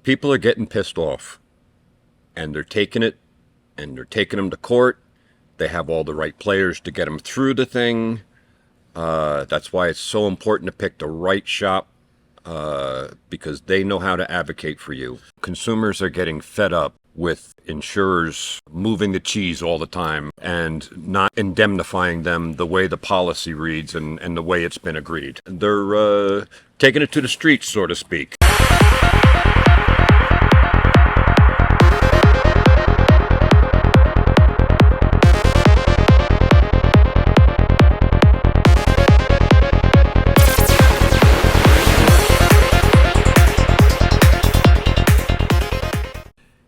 People are getting pissed off, and they're taking them to court. They have all the right players to get them through the thing. That's why it's so important to pick the right shop, because they know how to advocate for you. Consumers are getting fed up with insurers moving the cheese all the time and not indemnifying them the way the policy reads and the way it's been agreed. They're taking it to the streets, so to speak.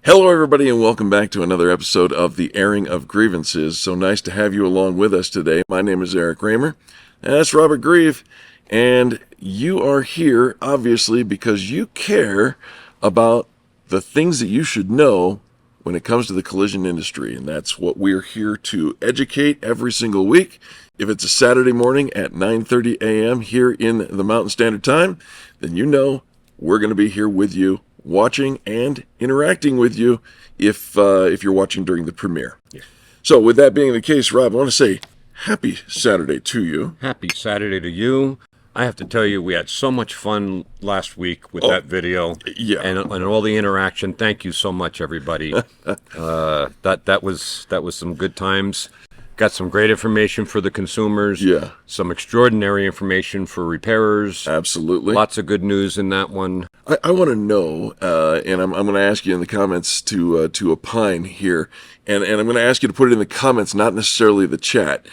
Hello, everybody, and welcome back to another episode of the Airing of Grievances. So nice to have you along with us today. My name is Reamer, and that's Robert Grieve, and you are here, obviously, because you care about the things that you should know when it comes to the collision industry, and that's what we're here to educate every single week. If it's a Saturday morning at 9:30 a.m. here in the Mountain Standard Time, then you know we're going to be here with you, watching and interacting with you if you're watching during the premiere. Yeah. So with that being the case, Rob, I want to say happy Saturday to you. Happy Saturday to you. I have to tell you, we had so much fun last week with that video, and all the interaction. Thank you so much, everybody. That was some good times. Got some great information for the consumers. Yeah. Some extraordinary information for repairers. Absolutely. Lots of good news in that one. I want to know, and I'm going to ask you in the comments to opine here, and I'm going to ask you to put it in the comments, not necessarily the chat.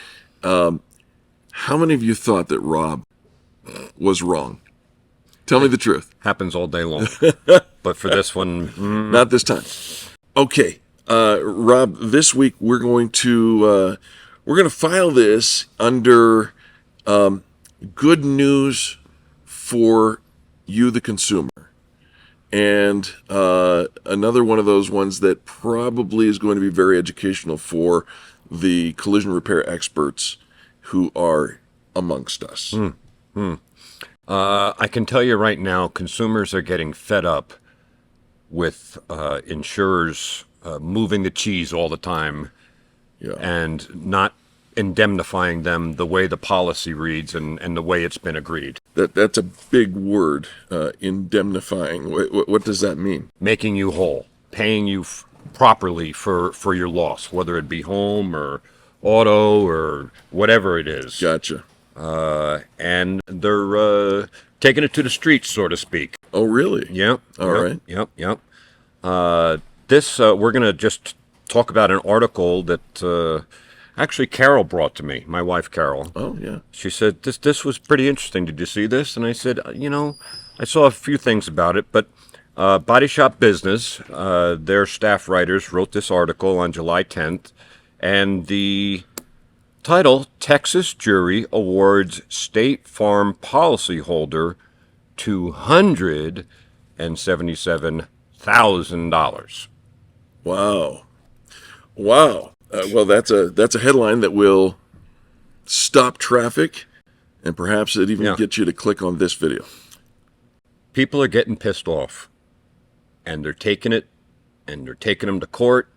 How many of you thought that Rob was wrong? Tell me the truth. Happens all day long. But for this one... Not this time. Okay. Rob, this week we're going to file this under good news for you, the consumer, and another one of those ones that probably is going to be very educational for the collision repair experts who are amongst us. I can tell you right now, consumers are getting fed up with insurers moving the cheese all the time, and not indemnifying them the way the policy reads and the way it's been agreed. That's a big word, indemnifying. What does that mean? Making you whole, paying you properly for your loss, whether it be home or auto or whatever it is. Gotcha. And they're taking it to the streets, so to speak. Oh, really? Yep. All right. Yep. We're going to just talk about an article that actually Carol brought to me, my wife Carol. Oh, yeah. She said, this was pretty interesting. Did you see this? And I said, I saw a few things about it, but Body Shop Business, their staff writers wrote this article on July 10th, and the title, Texas Jury Awards State Farm Policyholder $277,000. Wow. Well, that's a headline that will stop traffic, and perhaps it even gets you to click on this video. People are getting pissed off, and they're taking them to court.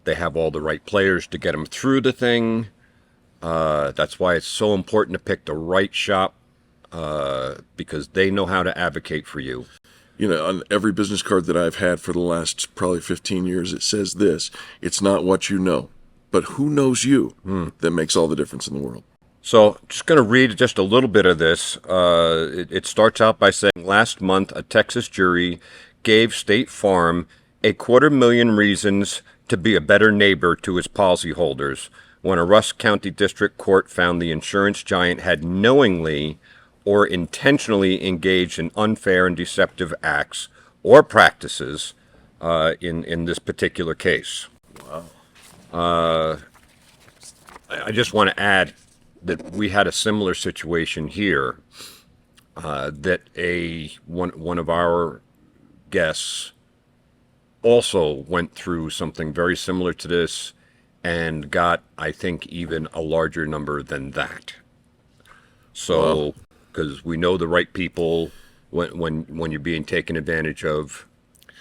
They have all the right players to get them through the thing. That's why it's so important to pick the right shop, because they know how to advocate for you. On every business card that I've had for the last probably 15 years, it says this: it's not what you know, but who knows you that makes all the difference in the world. So just going to read just a little bit of this. It starts out by saying, last month, a Texas jury gave State Farm $250,000 reasons to be a better neighbor to its policyholders when a Rusk County District Court found the insurance giant had knowingly or intentionally engaged in unfair and deceptive acts or practices in this particular case. Wow. I just want to add that we had a similar situation here, that one of our guests also went through something very similar to this and got, I think, even a larger number than that. So... because we know the right people when you're being taken advantage of.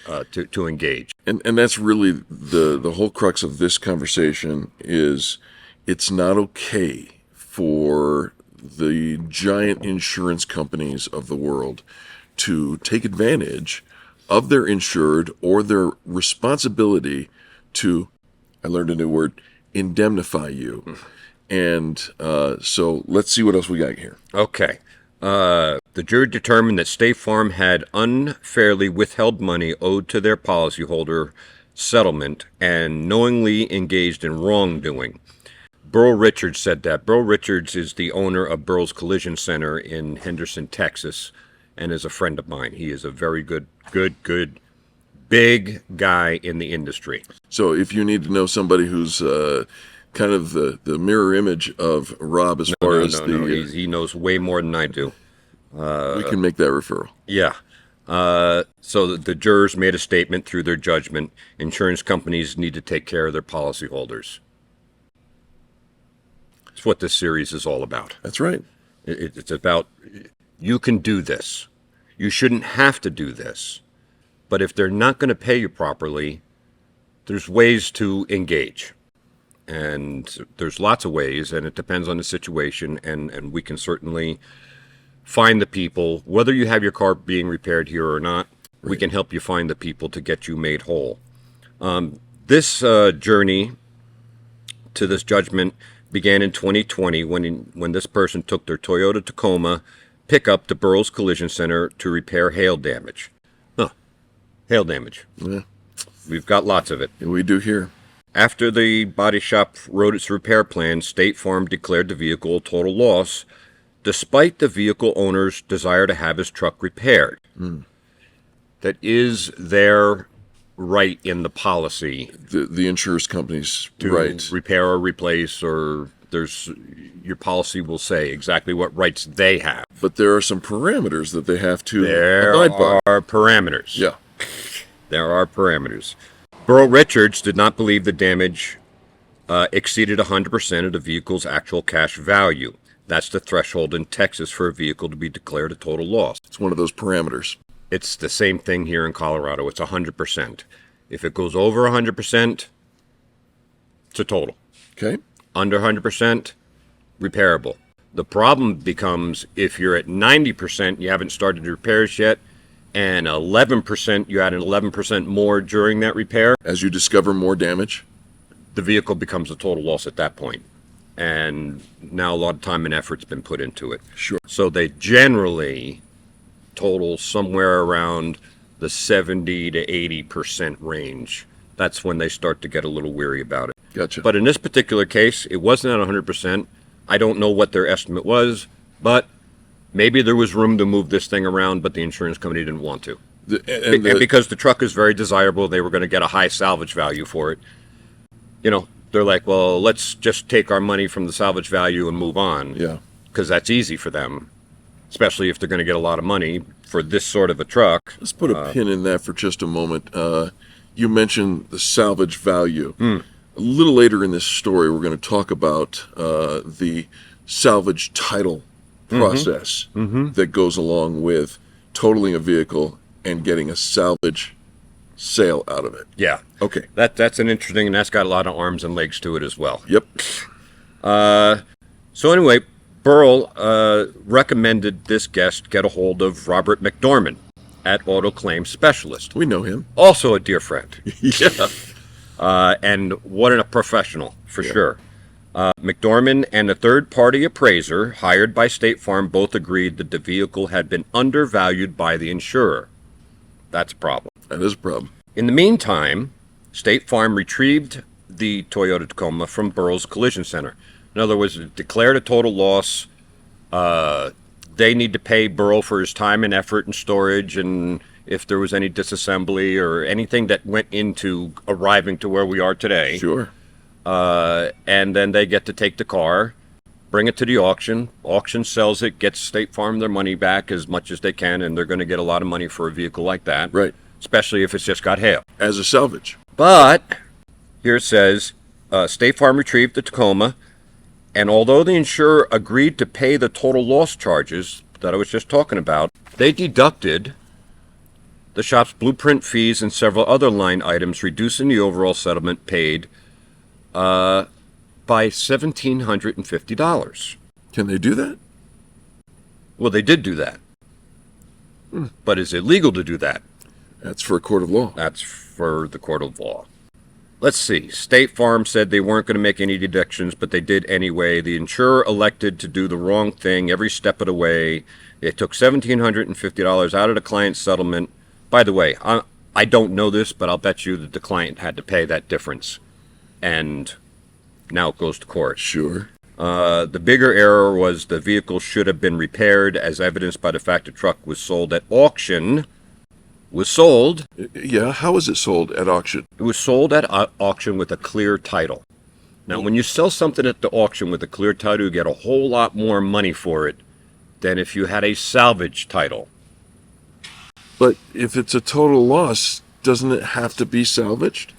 to engage. And that's really the whole crux of this conversation is it's not okay for the giant insurance companies of the world to take advantage of their insured or their responsibility to, I learned a new word, indemnify you. And so let's see what else we got here. Okay. The jury determined that State Farm had unfairly withheld money owed to their policyholder settlement and knowingly engaged in wrongdoing. Burl Richards said that. Burl Richards is the owner of Burl's Collision Center in Henderson, Texas, and is a friend of mine. He is a very good, big guy in the industry. So if you need to know somebody who's kind of the mirror image of Rob as far as he knows way more than I do. We can make that referral. Yeah. So the jurors made a statement through their judgment. Insurance companies need to take care of their policyholders. It's what this series is all about. That's right. It's about, you can do this. You shouldn't have to do this. But if they're not going to pay you properly, there's ways to engage. And there's lots of ways, and it depends on the situation, and we can certainly find the people, whether you have your car being repaired here or not, we can help you find the people to get you made whole. This journey to this judgment began in 2020 when this person took their Toyota Tacoma pickup to Burl's Collision Center to repair hail damage. Hail damage. Yeah. We've got lots of it. We do here. After the body shop wrote its repair plan, State Farm declared the vehicle a total loss, despite the vehicle owner's desire to have his truck repaired. That is their right in the policy. The insurance companies to repair or replace, or your policy will say exactly what rights they have. But there are some parameters that they have to There abide by. are parameters. Yeah. There are parameters. Burl Richards did not believe the damage exceeded 100% of the vehicle's actual cash value. That's the threshold in Texas for a vehicle to be declared a total loss. It's one of those parameters. It's the same thing here in Colorado. It's 100%. If it goes over 100%, it's a total. Okay. Under 100%, repairable. The problem becomes if you're at 90%, you haven't started repairs yet, and 11%, you add an 11% more during that repair. As you discover more damage? The vehicle becomes a total loss at that point. And now a lot of time and effort's been put into it. Sure. So they generally total somewhere around the 70 to 80% range. That's when they start to get a little weary about it. Gotcha. But in this particular case, it wasn't at 100%. I don't know what their estimate was, but maybe there was room to move this thing around, but the insurance company didn't want to. And because the truck is very desirable, they were going to get a high salvage value for it. They're like, well, let's just take our money from the salvage value and move on. Yeah. Because that's easy for them, especially if they're going to get a lot of money for this sort of a truck. Let's put a pin in that for just a moment. You mentioned the salvage value. A little later in this story, we're going to talk about the salvage title process that goes along with totaling a vehicle and getting a salvage sale out of it. Yeah. Okay. That's an interesting, and that's got a lot of arms and legs to it as well. Yep. So anyway, Burl recommended this guest get a hold of Robert McDormand at Auto Claims Specialist. We know him. Also a dear friend. Yeah. And what a professional, for sure. McDormand and a third-party appraiser hired by State Farm both agreed that the vehicle had been undervalued by the insurer. That's a problem. That is a problem. In the meantime, State Farm retrieved the Toyota Tacoma from Burl's Collision Center. In other words, it declared a total loss. They need to pay Burl for his time and effort and storage, and if there was any disassembly or anything that went into arriving to where we are today. Sure. And then they get to take the car, bring it to the auction. Auction sells it, gets State Farm their money back as much as they can, and they're going to get a lot of money for a vehicle like that. Right. Especially if it's just got hail. As a salvage. But here it says, State Farm retrieved the Tacoma, and although the insurer agreed to pay the total loss charges that I was just talking about, they deducted the shop's blueprint fees and several other line items, reducing the overall settlement paid by $1,750. Can they do that? Well, they did do that. But is it legal to do that? That's for a court of law. That's for the court of law. Let's see. State Farm said they weren't going to make any deductions, but they did anyway. The insurer elected to do the wrong thing every step of the way. It took $1,750 out of the client's settlement. By the way, I don't know this, but I'll bet you that the client had to pay that difference. And now it goes to court. Sure. The bigger error was the vehicle should have been repaired, as evidenced by the fact the truck was sold at auction. Yeah, how is it sold at auction? It was sold at auction with a clear title. Now, when you sell something at the auction with a clear title, you get a whole lot more money for it than if you had a salvage title. But if it's a total loss, doesn't it have to be salvaged?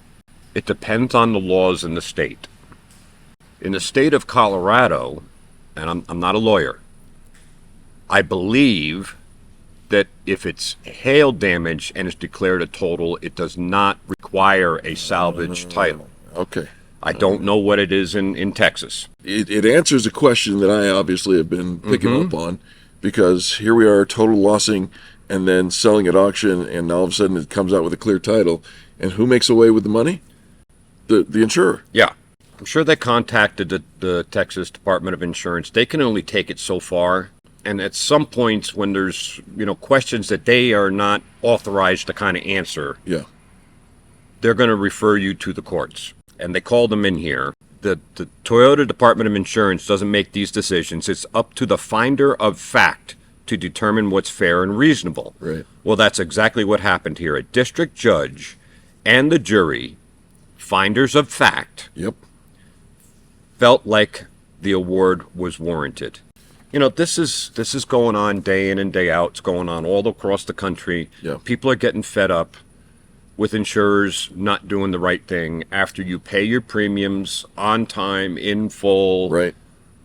It depends on the laws in the state. In the state of Colorado, and I'm not a lawyer, I believe that if it's hail damage and is declared a total, it does not require a salvage title. Okay. I don't know what it is in Texas. It answers a question that I obviously have been picking up on, because here we are total lossing and then selling at auction, and all of a sudden it comes out with a clear title. And who makes away with the money? The insurer. Yeah. I'm sure they contacted the Texas Department of Insurance. They can only take it so far. And at some points when there's, questions that they are not authorized to kind of answer, Yeah. they're going to refer you to the courts. And they called them in here. The Toyota Department of Insurance doesn't make these decisions. It's up to the finder of fact to determine what's fair and reasonable. Right. Well, that's exactly what happened here. A district judge and the jury, finders of fact, Yep. felt like the award was warranted. This is going on day in and day out. It's going on all across the country. Yeah. People are getting fed up with insurers not doing the right thing after you pay your premiums on time, in full. Right.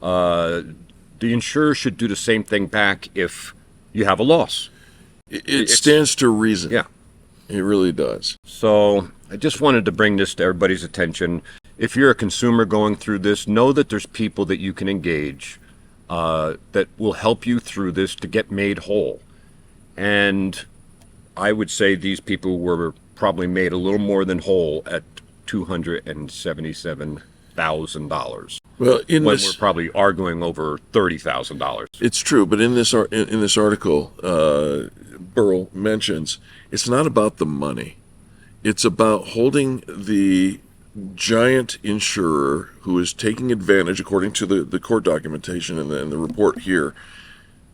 The insurer should do the same thing back if you have a loss. It stands to reason. Yeah. It really does. So I just wanted to bring this to everybody's attention. If you're a consumer going through this, know that there's people that you can engage that will help you through this to get made whole. And I would say these people were probably made a little more than whole at $277,000. Well, when we're probably arguing over $30,000. It's true, but in this article, Burrell mentions it's not about the money. It's about holding the giant insurer who is taking advantage, according to the court documentation and the report here,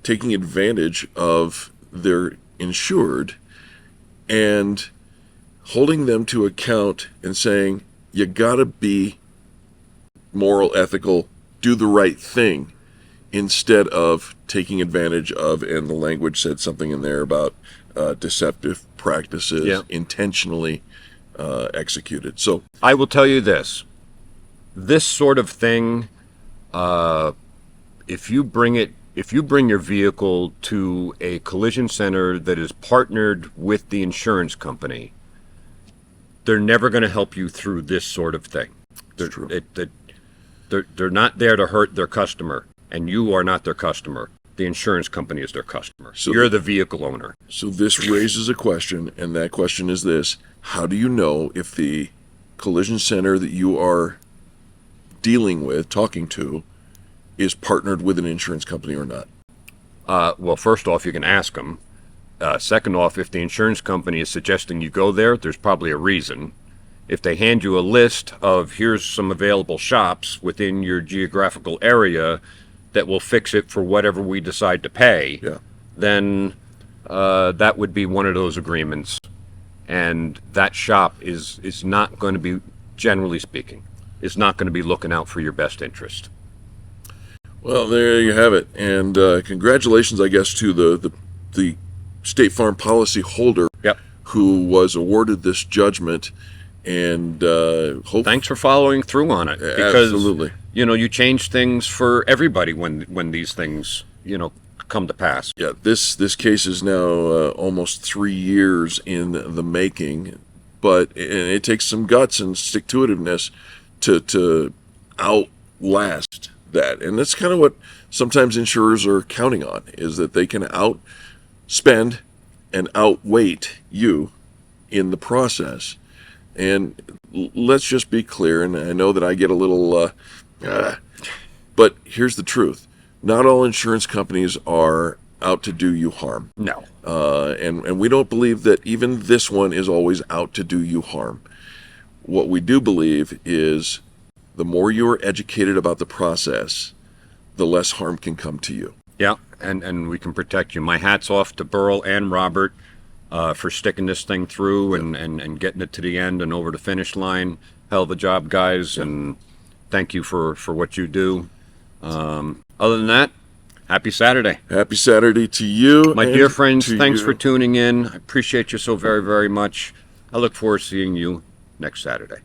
taking advantage of their insured and holding them to account and saying, you gotta be moral, ethical, do the right thing, instead of taking advantage of, and the language said something in there about deceptive practices, intentionally executed. So I will tell you this sort of thing, if you bring your vehicle to a collision center that is partnered with the insurance company, they're never going to help you through this sort of thing. They're not there to hurt their customer, and you are not their customer. The insurance company is their customer. So you're the vehicle owner. So this raises a question, and that question is this: how do you know if the collision center that you are dealing with, talking to, is partnered with an insurance company or not? Well, first off, you can ask them. Second off, if the insurance company is suggesting you go there, there's probably a reason. If they hand you a list of here's some available shops within your geographical area that will fix it for whatever we decide to pay, then that would be one of those agreements. And that shop is not going to be, generally speaking, is not going to be looking out for your best interest. Well, there you have it. And congratulations, I guess, to the State Farm policy holder who was awarded this judgment. And thanks for following through on it. Because, absolutely. You change things for everybody when these things, come to pass. Yeah, this case is now almost 3 years in the making, but it takes some guts and stick-to-itiveness to outlast that. And that's kind of what sometimes insurers are counting on, is that they can outspend and outweight you in the process. And let's just be clear, and I know that I get a little, but here's the truth. Not all insurance companies are out to do you harm. No. And we don't believe that even this one is always out to do you harm. What we do believe is the more you are educated about the process, the less harm can come to you. Yeah, and we can protect you. My hat's off to Burl and Robert for sticking this thing through and getting it to the end and over the finish line. Hell of a job, guys, and thank you for what you do. Other than that, happy Saturday. Happy Saturday to you. My dear friends, thanks you. for tuning in. I appreciate you so very, very much. I look forward to seeing you next Saturday.